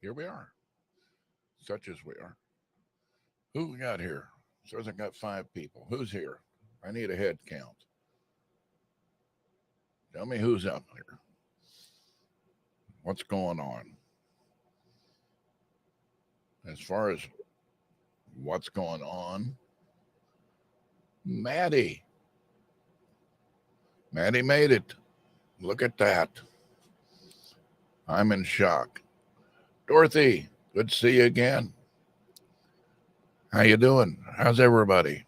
here we are, such as we are. Who we got here? Says I got 5 people. Who's here? I need a head count. Tell me who's out there. What's going on? As far as what's going on, Maddie. Maddie made it. Look at that. I'm in shock. Dorothy, good to see you again. How you doing? How's everybody?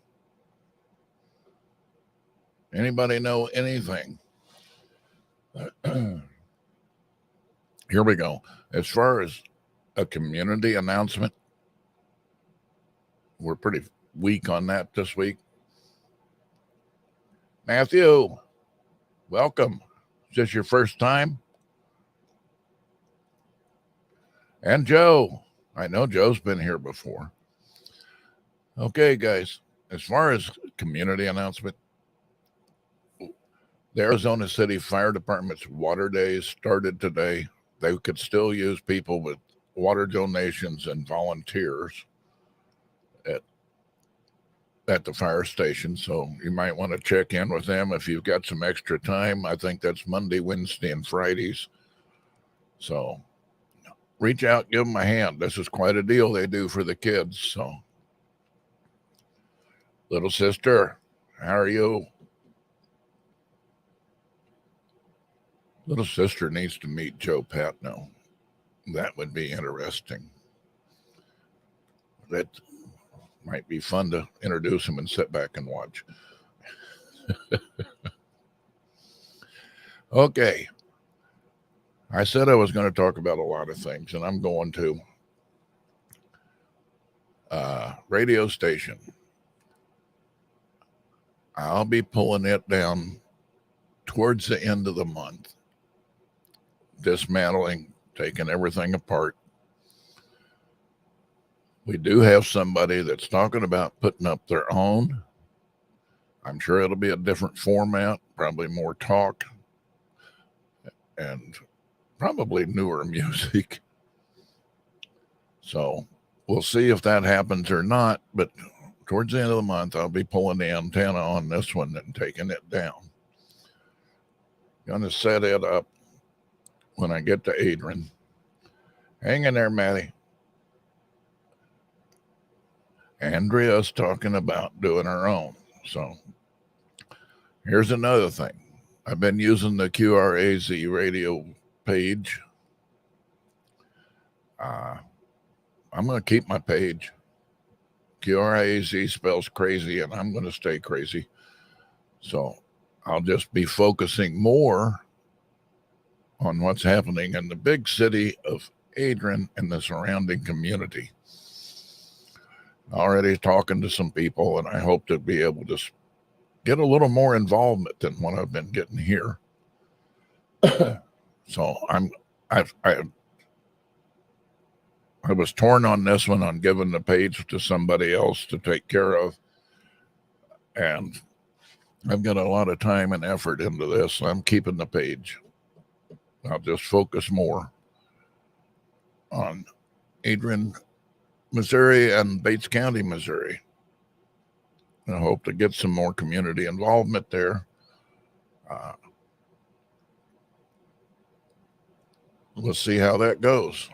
Anybody know anything? Here we go. As far as a community announcement, we're pretty weak on that this week. Matthew, welcome. Is this your first time? And Joe. I know Joe's been here before. Okay, guys. As far as community announcement, the Arizona City Fire Department's water days started today. They could still use people with water donations and volunteers at the fire station. So you might want to check in with them if you've got some extra time. I think that's Monday, Wednesday, and Fridays. So reach out, give them a hand. This is quite a deal they do for the kids. So, little sister, how are you? Little sister needs to meet Joe Patno. That would be interesting. That might be fun to introduce him and sit back and watch. Okay. I said I was going to talk about a lot of things, and I'm going to. Radio station. I'll be pulling it down towards the end of the month, dismantling, taking everything apart. We do have somebody that's talking about putting up their own. I'm sure it'll be a different format, probably more talk, and probably newer music. So we'll see if that happens or not. But towards the end of the month, I'll be pulling the antenna on this one and taking it down. Going to set it up when I get to Adrian. Hang in there, Maddie. Andrea's talking about doing her own. So here's another thing. I've been using the QRAZ radio page. I'm going to keep my page. QRAZ spells crazy, and I'm going to stay crazy. So I'll just be focusing more on what's happening in the big city of Adrian and the surrounding community. Already talking to some people, and I hope to be able to get a little more involvement than what I've been getting here. So I was torn on this one on giving the page to somebody else to take care of, and I've got a lot of time and effort into this. So I'm keeping the page. I'll just focus more on Adrian, Missouri, and Bates County, Missouri. And I hope to get some more community involvement there. We'll see how that goes.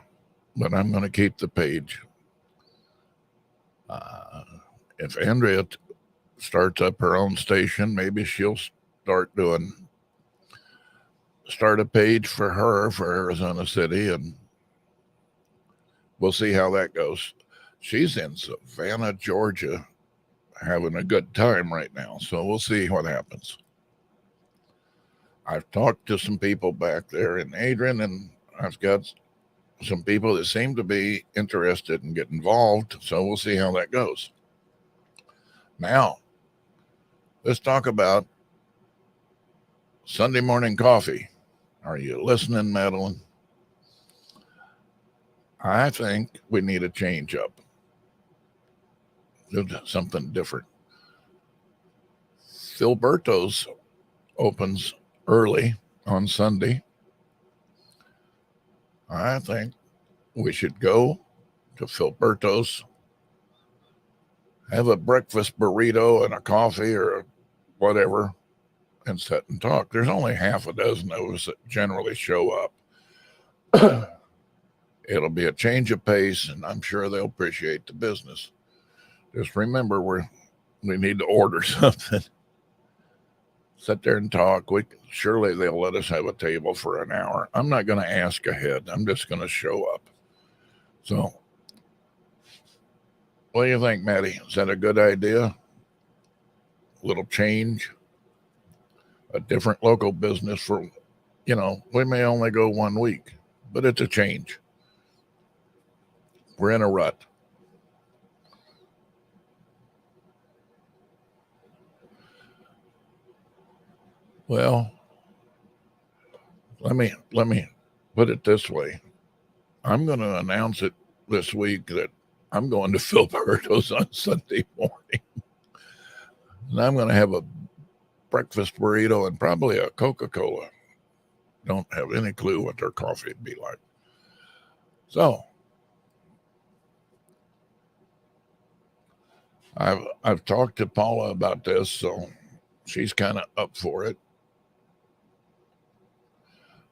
But I'm going to keep the page. If Andrea starts up her own station, maybe she'll start a page for her for Arizona City, and we'll see how that goes. She's in Savannah, Georgia, having a good time right now, so we'll see what happens. I've talked to some people back there in Adrian, and I've got some people that seem to be interested and get involved, so we'll see how that goes. Now, let's talk about Sunday morning coffee. Are you listening, Madeline? I think we need a change up. Do something different. Filberto's opens early on Sunday. I think we should go to Filberto's, have a breakfast burrito and a coffee or whatever, and sit and talk. There's only half a dozen of us that generally show up. It'll be a change of pace, and I'm sure they'll appreciate the business. Just remember, we need to order something. Sit there and talk. Surely they'll let us have a table for an hour. I'm not going to ask ahead. I'm just going to show up. So, what do you think, Maddie? Is that a good idea? A little change, a different local business for, we may only go 1 week, but it's a change. We're in a rut. Well, let me put it this way. I'm going to announce it this week that I'm going to Filberto's on Sunday morning. And I'm going to have a breakfast burrito and probably a Coca-Cola. Don't have any clue what their coffee would be like. So, I've talked to Paula about this, so she's kind of up for it.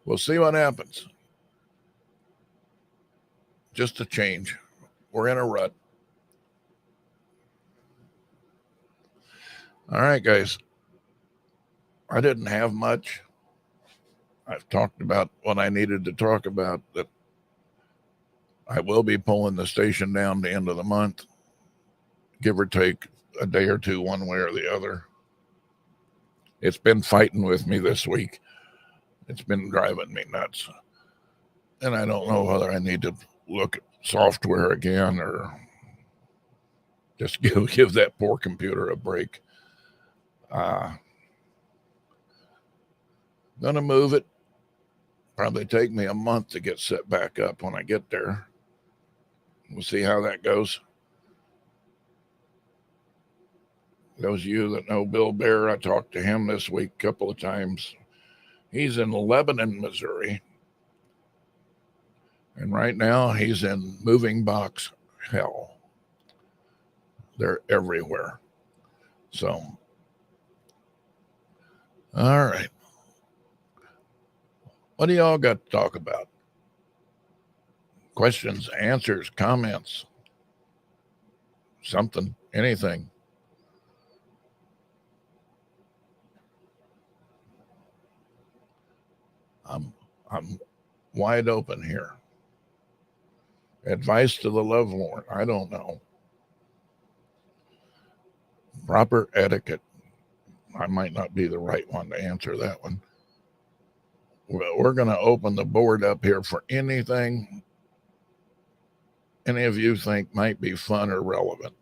We'll see what happens. Just a change. We're in a rut. All right, guys. I didn't have much. I've talked about what I needed to talk about. That I will be pulling the station down the end of the month, give or take a day or two, one way or the other. It's been fighting with me this week. It's been driving me nuts. And I don't know whether I need to look at software again or just give that poor computer a break. Gonna move it. Probably take me a month to get set back up when I get there. We'll see how that goes. Those of you that know Bill Bear, I talked to him this week a couple of times. He's in Lebanon, Missouri. And right now he's in moving box hell. They're everywhere. So, all right. What do y'all got to talk about? Questions, answers, comments, something, anything. I'm wide open here. Advice to the lovelorn, I don't know. Proper etiquette. I might not be the right one to answer that one. Well, we're going to open the board up here for anything any of you think might be fun or relevant.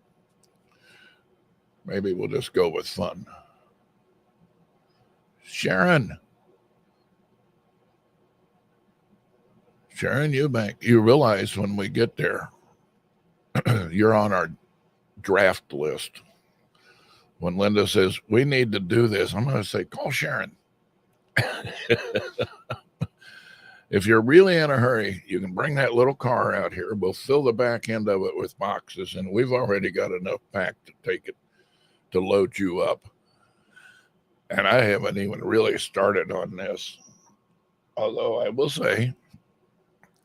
Maybe we'll just go with fun. Sharon Eubank, you realize when we get there, you're on our draft list. When Linda says, we need to do this, I'm going to say, call Sharon. If you're really in a hurry, you can bring that little car out here. We'll fill the back end of it with boxes, and we've already got enough packed to take it, to load you up. And I haven't even really started on this. Although I will say,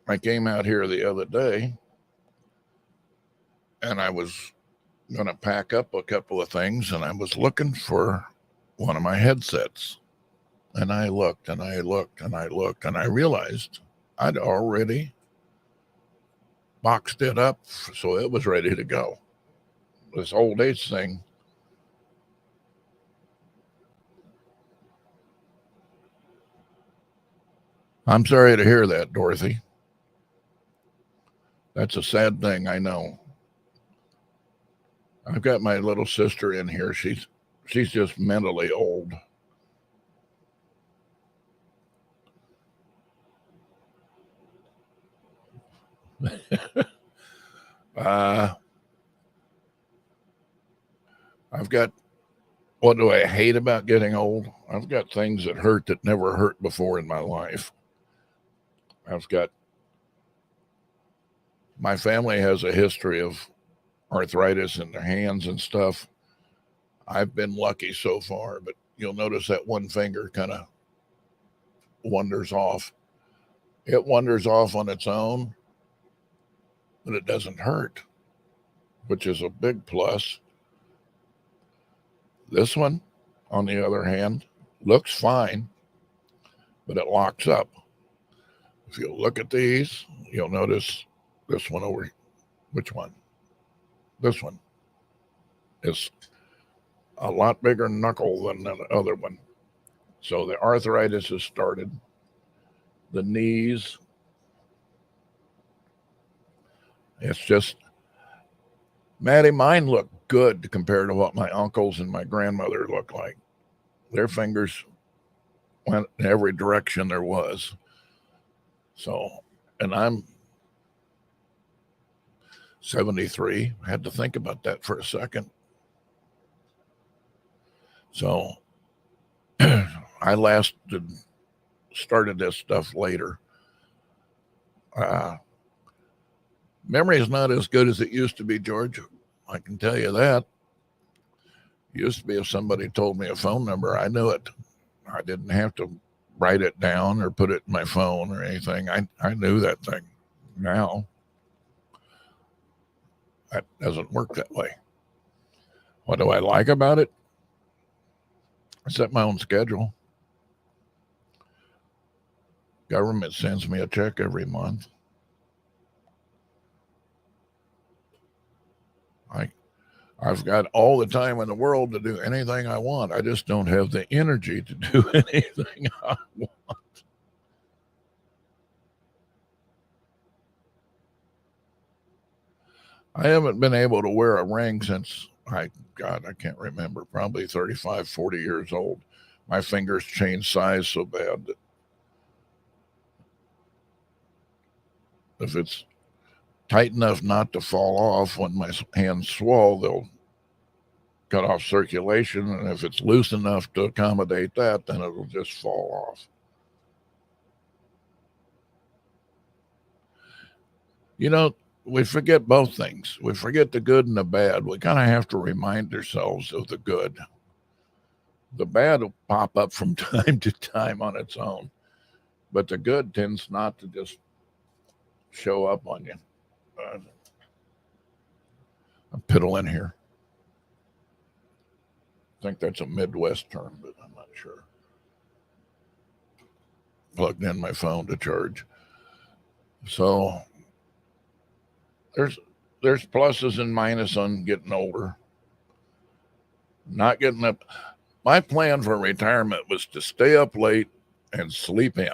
I came out here the other day, and I was going to pack up a couple of things, and I was looking for one of my headsets. And I looked and I looked and I looked, and I realized I'd already boxed it up so it was ready to go. This old age thing. I'm sorry to hear that, Dorothy. That's a sad thing, I know. I've got my little sister in here. She's just mentally old. I've got, what do I hate about getting old? I've got things that hurt that never hurt before in my life. I've got My family has a history of arthritis in their hands and stuff. I've been lucky so far, but you'll notice that one finger kind of wanders off. It wanders off on its own, but it doesn't hurt, which is a big plus. This one, on the other hand, looks fine, but it locks up. If you look at these, you'll notice this one over. Which one? This one is a lot bigger knuckle than the other one. So the arthritis has started. The knees, it's just, Maddie, mine look good compared to what my uncles and my grandmother looked like. Their fingers went in every direction there was. So, and I'm 73. I had to think about that for a second. So I started this stuff later. Memory is not as good as it used to be, George. I can tell you that. It used to be if somebody told me a phone number, I knew it. I didn't have to write it down or put it in my phone or anything. I knew that thing. Now, that doesn't work that way. What do I like about it? I set my own schedule. Government sends me a check every month. I've got all the time in the world to do anything I want. I just don't have the energy to do anything I want. I haven't been able to wear a ring since I can't remember, probably 35, 40 years old. My fingers changed size so bad that if it's tight enough not to fall off when my hands swell, they'll cut off circulation. And if it's loose enough to accommodate that, then it'll just fall off. You know, we forget both things. We forget the good and the bad. We kind of have to remind ourselves of the good. The bad will pop up from time to time on its own, but the good tends not to just show up on you. I'm piddling here. I think that's a Midwest term, but I'm not sure. Plugged in my phone to charge. So there's pluses and minuses on getting older. Not getting up. My plan for retirement was to stay up late and sleep in.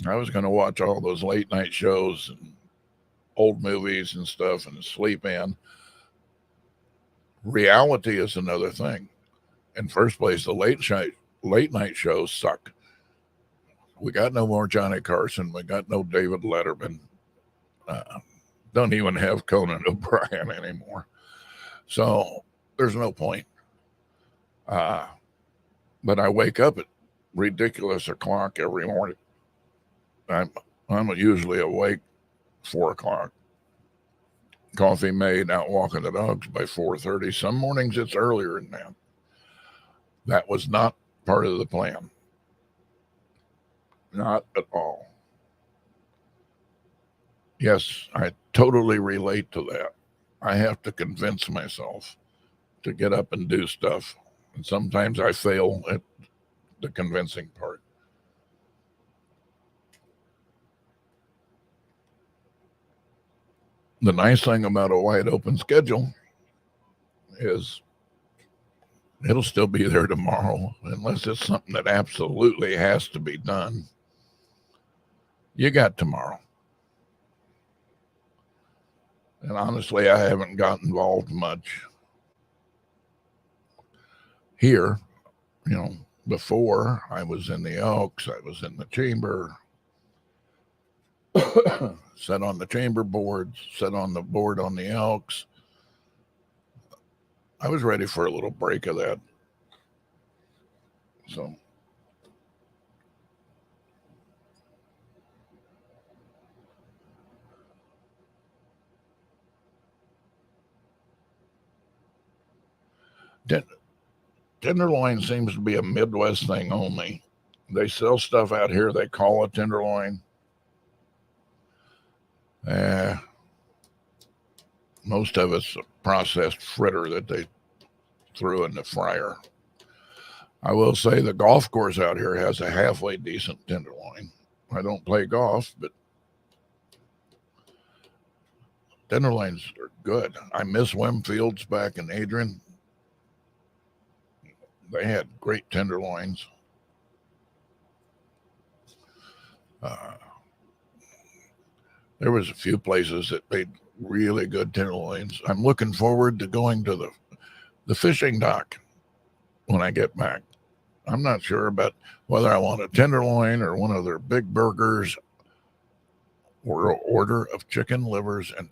I was going to watch all those late night shows and old movies and stuff and sleep in. Reality is another thing. In first place, the late night shows suck. We got no more Johnny Carson. We got no David Letterman. Don't even have Conan O'Brien anymore. So there's no point. But I wake up at ridiculous o'clock every morning. I'm usually awake 4 o'clock. Coffee made, out walking the dogs by 4:30. Some mornings it's earlier than that. That was not part of the plan. Not at all. Yes, I totally relate to that. I have to convince myself to get up and do stuff. And sometimes I fail at the convincing part. The nice thing about a wide open schedule is it'll still be there tomorrow, unless it's something that absolutely has to be done. You got tomorrow. And honestly, I haven't got involved much here. Before I was in the Elks, I was in the chamber, sat on the chamber boards, sat on the board on the Elks. I was ready for a little break of that. So Tenderloin seems to be a Midwest thing only. They sell stuff out here they call a tenderloin. Most of it's a processed fritter that they threw in the fryer. I will say the golf course out here has a halfway decent tenderloin. I don't play golf, but tenderloins are good. I miss Wimfield's back in Adrian. They had great tenderloins. There was a few places that made really good tenderloins. I'm looking forward to going to the fishing dock when I get back. I'm not sure about whether I want a tenderloin or one of their big burgers or an order of chicken livers and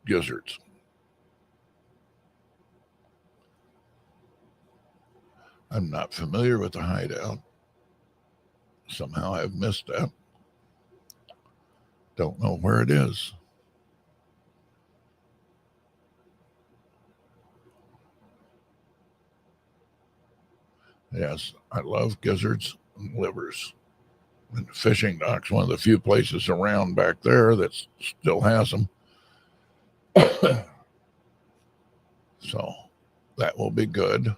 gizzards. I'm not familiar with the hideout. Somehow I've missed that. Don't know where it is. Yes, I love gizzards and livers. And the fishing dock's one of the few places around back there that still has them. So that will be good.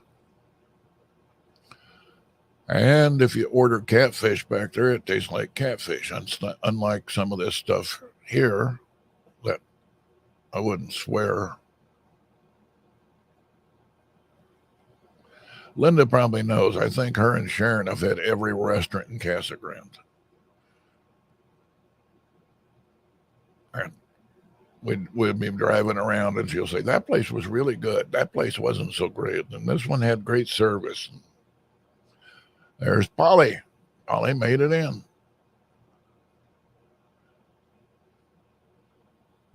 And if you order catfish back there, it tastes like catfish. Unlike some of this stuff here that I wouldn't swear. Linda probably knows. I think her and Sharon have had every restaurant in Casa Grande. And we'd be driving around and she'll say, that place was really good. That place wasn't so great. And this one had great service. There's Polly. Polly made it in.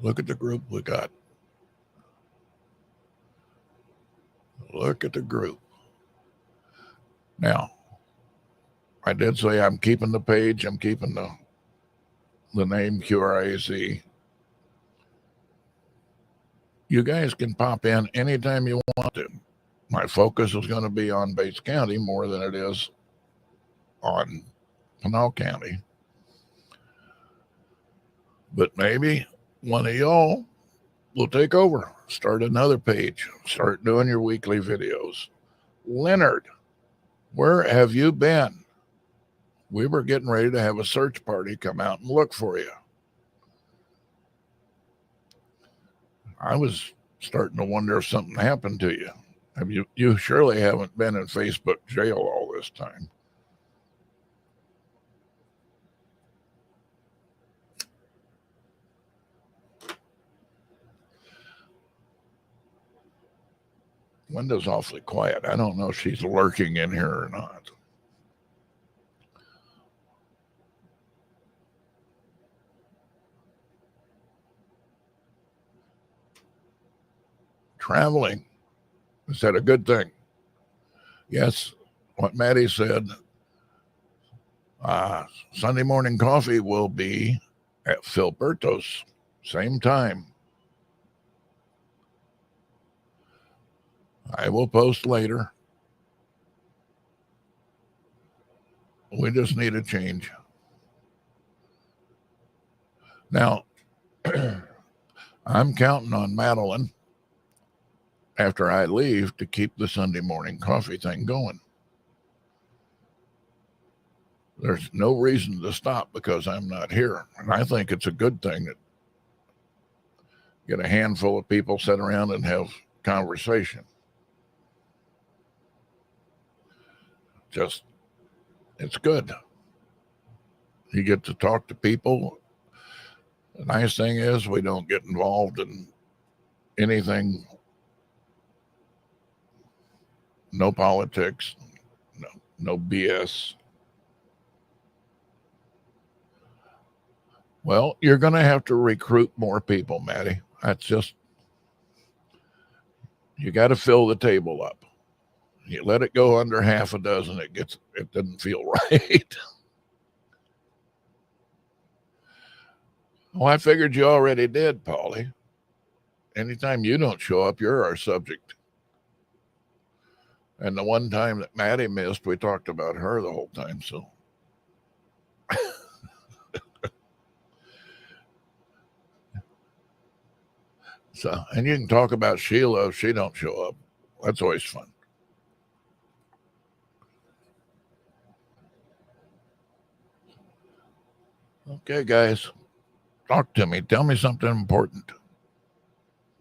Look at the group we got. Look at the group. Now, I did say I'm keeping the page. I'm keeping the name QRAC. You guys can pop in anytime you want to. My focus is going to be on Bates County more than it is on Pinal County. But maybe one of y'all will take over. Start another page. Start doing your weekly videos. Leonard, where have you been? We were getting ready to have a search party come out and look for you. I was starting to wonder if something happened to you. You surely haven't been in Facebook jail all this time. Linda's awfully quiet. I don't know if she's lurking in here or not. Traveling, is that a good thing? Yes, what Maddie said, Sunday morning coffee will be at Philberto's, same time. I will post later. We just need a change. Now, I'm counting on Madeline after I leave to keep the Sunday morning coffee thing going. There's no reason to stop because I'm not here. And I think it's a good thing that get a handful of people sit around and have conversation. Just, it's good. You get to talk to people. The nice thing is we don't get involved in anything, no politics, no BS. Well, you're going to have to recruit more people, Maddie. That's just, you got to fill the table up. You let it go under half a dozen, it doesn't feel right. Well, I figured you already did, Paulie. Anytime you don't show up, you're our subject. And the one time that Maddie missed, we talked about her the whole time. So, and you can talk about Sheila if she don't show up. That's always fun. Okay, guys, talk to me. Tell me something important.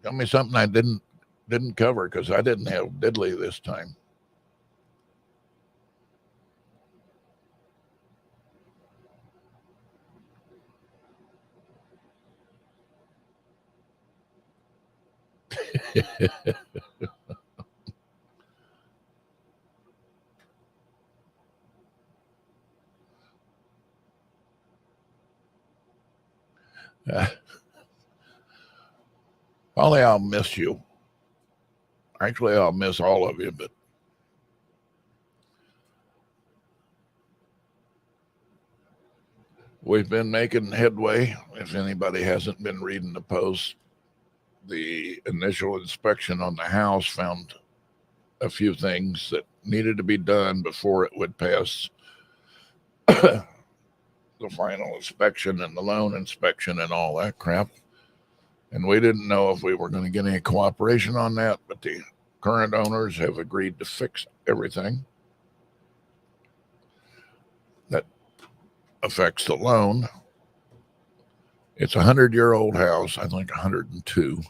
Tell me something I didn't cover because I didn't have diddly this time. Probably I'll miss you. Actually, I'll miss all of you, but we've been making headway. If anybody hasn't been reading the post, the initial inspection on the house found a few things that needed to be done before it would pass the final inspection and the loan inspection and all that crap. And we didn't know if we were going to get any cooperation on that, but the current owners have agreed to fix everything that affects the loan. It's a 100-year-old house, I think 102.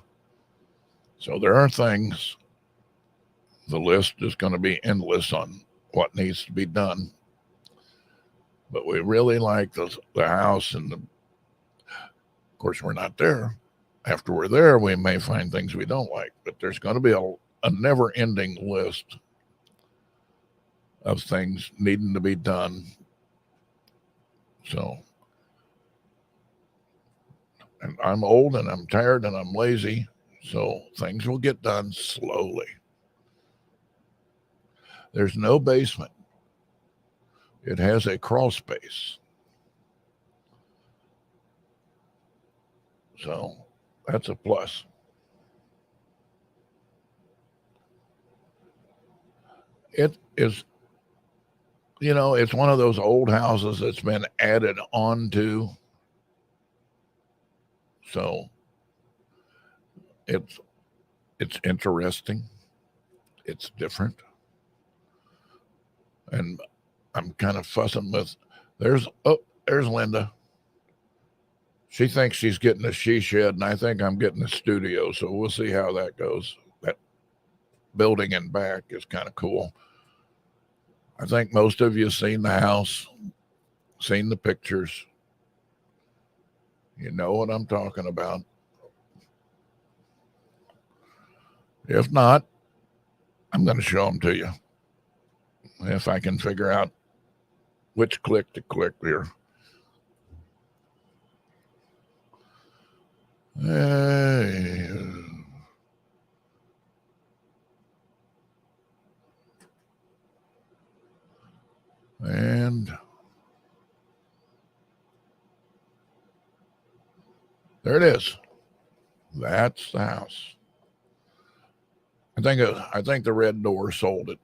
So there are things, the list is going to be endless on what needs to be done. But we really like the house, and of course, we're not there. After we're there, we may find things we don't like, but there's going to be a never-ending list of things needing to be done. So, and I'm old and I'm tired and I'm lazy, so things will get done slowly. There's no basement. It has a crawl space. So that's a plus. It is, it's one of those old houses that's been added on to. So it's interesting. It's different. And I'm kind of fussing with there's Linda. She thinks she's getting a she shed, and I think I'm getting a studio. So we'll see how that goes. That building in back is kind of cool. I think most of you have seen the house, seen the pictures. You know what I'm talking about. If not, I'm going to show them to you. If I can figure out which click to click here. And there it is. That's the house. I think the red door sold it.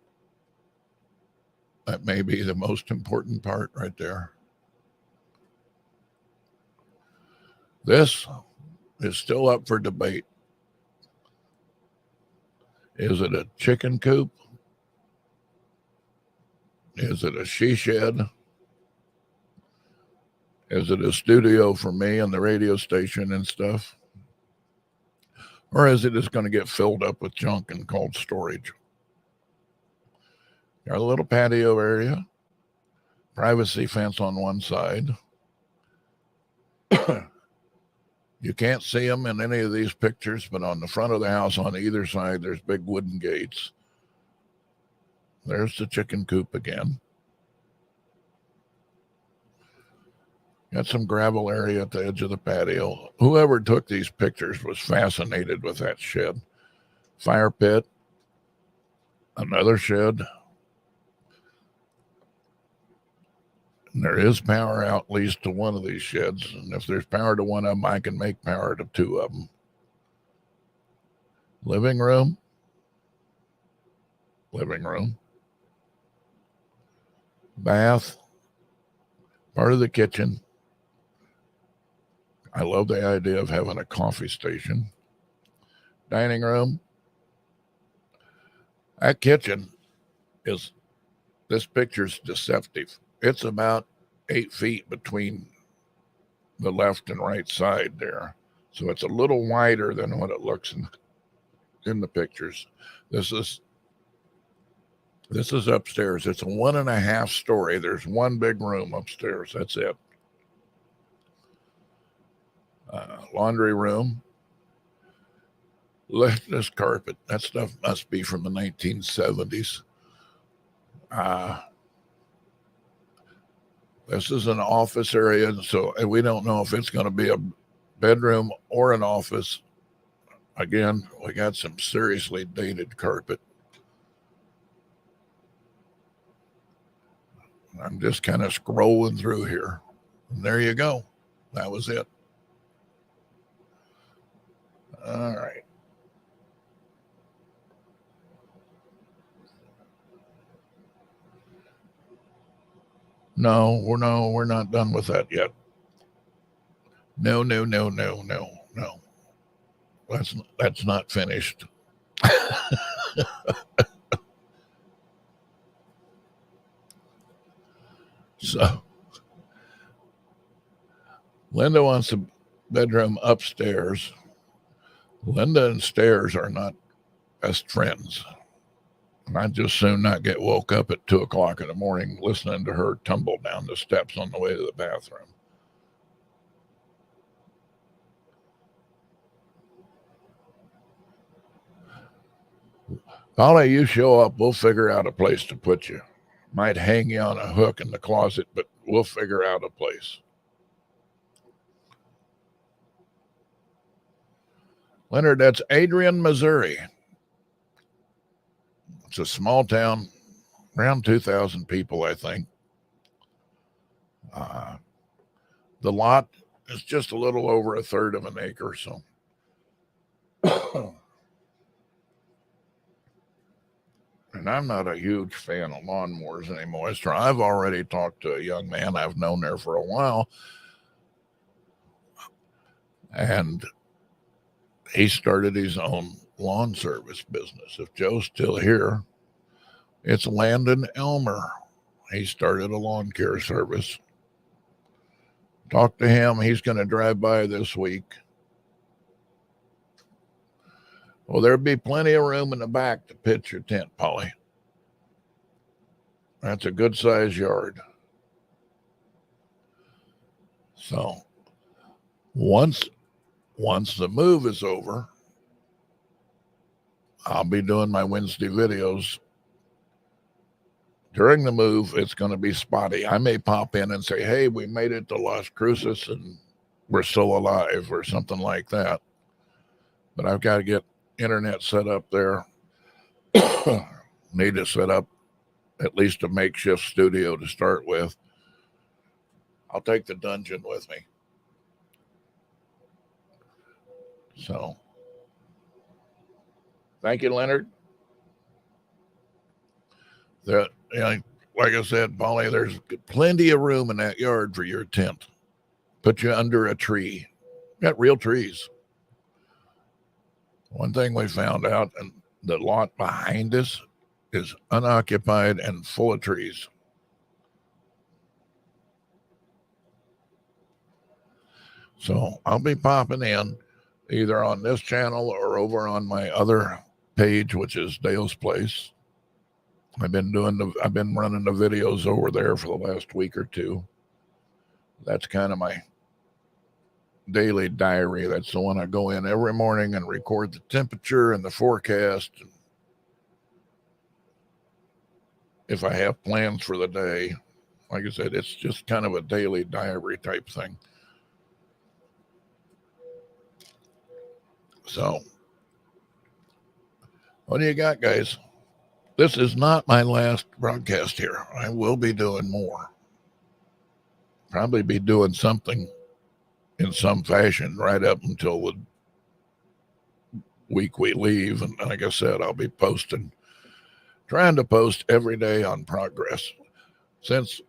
That may be the most important part right there. This is still up for debate. Is it a chicken coop? Is it a she shed? Is it a studio for me and the radio station and stuff? Or is it just going to get filled up with junk and cold storage? Got a little patio area, privacy fence on one side. You can't see them in any of these pictures, but on the front of the house on either side, there's big wooden gates. There's the chicken coop again. Got some gravel area at the edge of the patio. Whoever took these pictures was fascinated with that shed. Fire pit, another shed. And there is power out at least to one of these sheds. And if there's power to one of them, I can make power to two of them. Living room. living room, bath, part of the kitchen. I love the idea of having a coffee station. Dining room. That kitchen is, this picture's deceptive. It's about 8 feet between the left and right side there. So it's a little wider than what it looks in the pictures. This is upstairs. It's a 1.5 story. There's one big room upstairs. That's it. Laundry room. This carpet. That stuff must be from the 1970s. This is an office area, and we don't know if it's going to be a bedroom or an office. Again, we got some seriously dated carpet. I'm just kind of scrolling through here. And there you go. That was it. All right. No, we're not done with that yet. No. That's not finished. So Linda wants a bedroom upstairs. Linda and stairs are not best friends. I'd just soon not get woke up at 2:00 in the morning listening to her tumble down the steps on the way to the bathroom. Polly, you show up, we'll figure out a place to put you. Might hang you on a hook in the closet, but we'll figure out a place. Leonard, that's Adrian, Missouri. It's a small town, around 2,000 people, I think. The lot is just a little over 1/3 of an acre, so. And I'm not a huge fan of lawnmowers anymore. I've already talked to a young man I've known there for a while, and he started his own lawn service business. If Joe's still here, it's Landon Elmer. He started a lawn care service. Talk to him. He's going to drive by this week. Well, there'll be plenty of room in the back to pitch your tent, Polly. That's a good size yard. So once the move is over, I'll be doing my Wednesday videos. During the move, it's going to be spotty. I may pop in and say, hey, we made it to Las Cruces and we're still alive or something like that. But I've got to get internet set up there. Need to set up at least a makeshift studio to start with. I'll take the dungeon with me. So, thank you, Leonard. Like I said, Polly, there's plenty of room in that yard for your tent. Put you under a tree. Got real trees. One thing we found out, and the lot behind us is unoccupied and full of trees. So I'll be popping in either on this channel or over on my other page, which is Dale's Place. I've been running the videos over there for the last week or two. That's kind of my daily diary. That's the one I go in every morning and record the temperature and the forecast. If I have plans for the day, like I said, it's just kind of a daily diary type thing. So, what do you got, guys? This is not my last broadcast here. I will be doing more. Probably be doing something in some fashion right up until the week we leave. And like I said, I'll be trying to post every day on progress. Since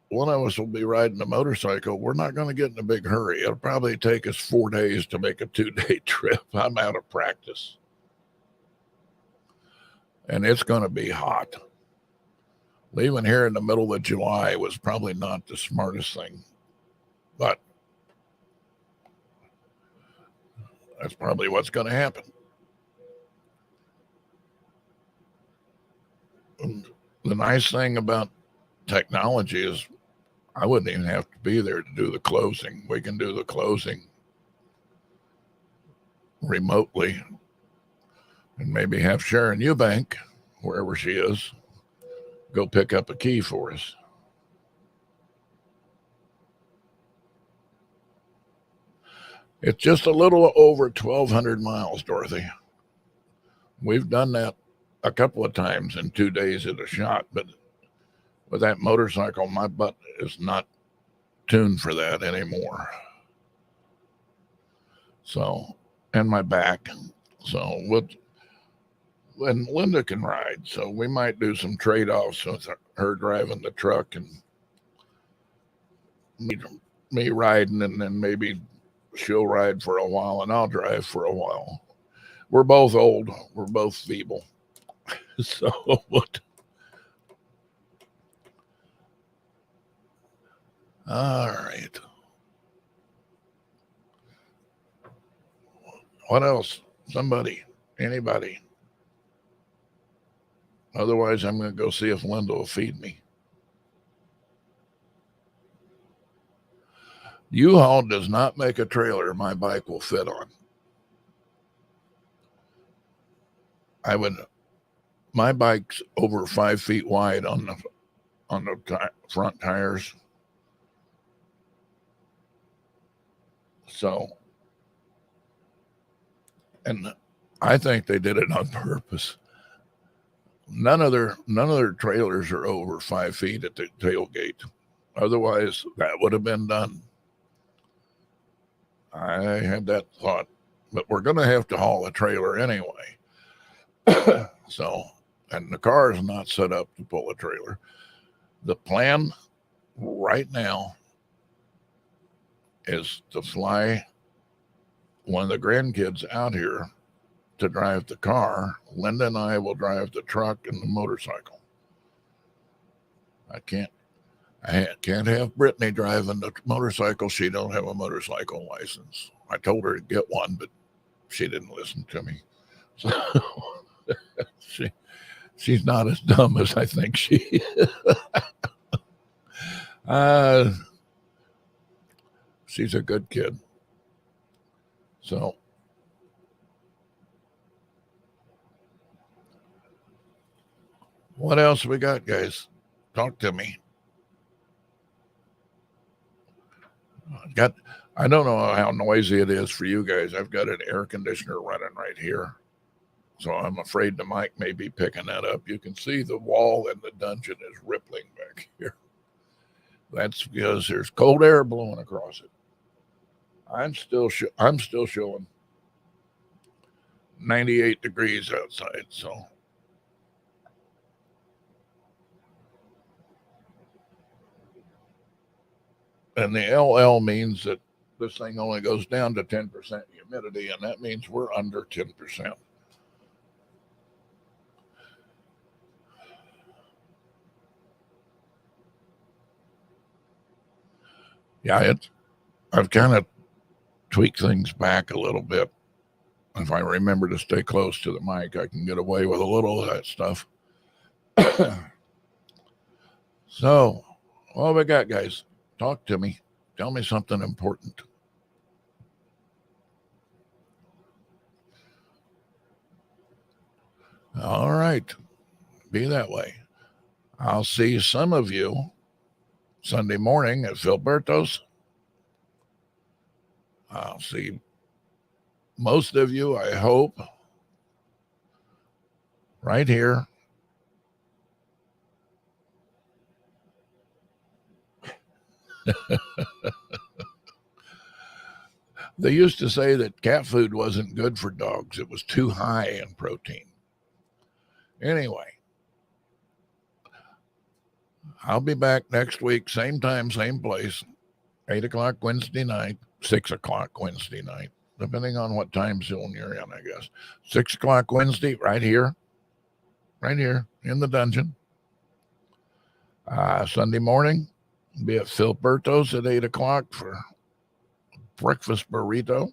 one of us will be riding a motorcycle, we're not going to get in a big hurry. It'll probably take us 4 days to make a 2-day trip. I'm out of practice. And it's going to be hot. Leaving here in the middle of July was probably not the smartest thing, but that's probably what's going to happen. And the nice thing about technology is I wouldn't even have to be there to do the closing. We can do the closing remotely and maybe have Sharon Eubank, wherever she is, go pick up a key for us. It's just a little over 1,200 miles, Dorothy. We've done that a couple of times in 2 days at a shot, but with that motorcycle, my butt is not tuned for that anymore. So, and my back. So, and Linda can ride, so we might do some trade-offs with her driving the truck and me riding, and then maybe she'll ride for a while and I'll drive for a while. We're both old. We're both feeble. So what? All right. What else? Somebody, anybody. Otherwise, I'm going to go see if Linda will feed me. U-Haul does not make a trailer my bike will fit on. My bike's over 5 feet wide on the front tires. So, and I think they did it on purpose. None of their trailers are over 5 feet at the tailgate. Otherwise, that would have been done. I had that thought, but we're going to have to haul a trailer anyway. So, and the car is not set up to pull a trailer. The plan right now is to fly one of the grandkids out here to drive the car. Linda and I will drive the truck and the motorcycle. I can't have Brittany driving the motorcycle. She don't have a motorcycle license. I told her to get one, but she didn't listen to me. So she's not as dumb as I think she is. She's a good kid. So what else we got, guys? Talk to me. I don't know how noisy it is for you guys. I've got an air conditioner running right here. So I'm afraid the mic may be picking that up. You can see the wall in the dungeon is rippling back here. That's because there's cold air blowing across it. I'm still showing 98 degrees outside. So and the LL means that this thing only goes down to 10% humidity, and that means we're under 10%. Yeah, I've kind of tweaked things back a little bit. If I remember to stay close to the mic, I can get away with a little of that stuff. So, what we got, guys? Talk to me. Tell me something important. All right. Be that way. I'll see some of you Sunday morning at Filberto's. I'll see most of you, I hope, right here. They used to say that cat food wasn't good for dogs. It was too high in protein. Anyway, I'll be back next week, same time, same place, 8 o'clock Wednesday night, 6 o'clock Wednesday night, depending on what time zone you're in, I guess. 6 o'clock Wednesday, right here in the dungeon. Sunday morning, be at Philberto's at 8 o'clock for breakfast burrito.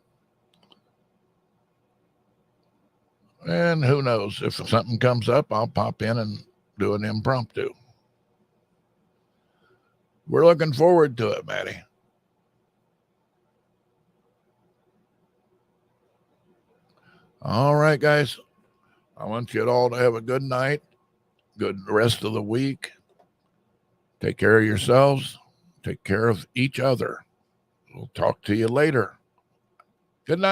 And who knows, if something comes up, I'll pop in and do an impromptu. We're looking forward to it, Maddie. All right, guys. I want you all to have a good night, good rest of the week. Take care of yourselves. Take care of each other. We'll talk to you later. Good night.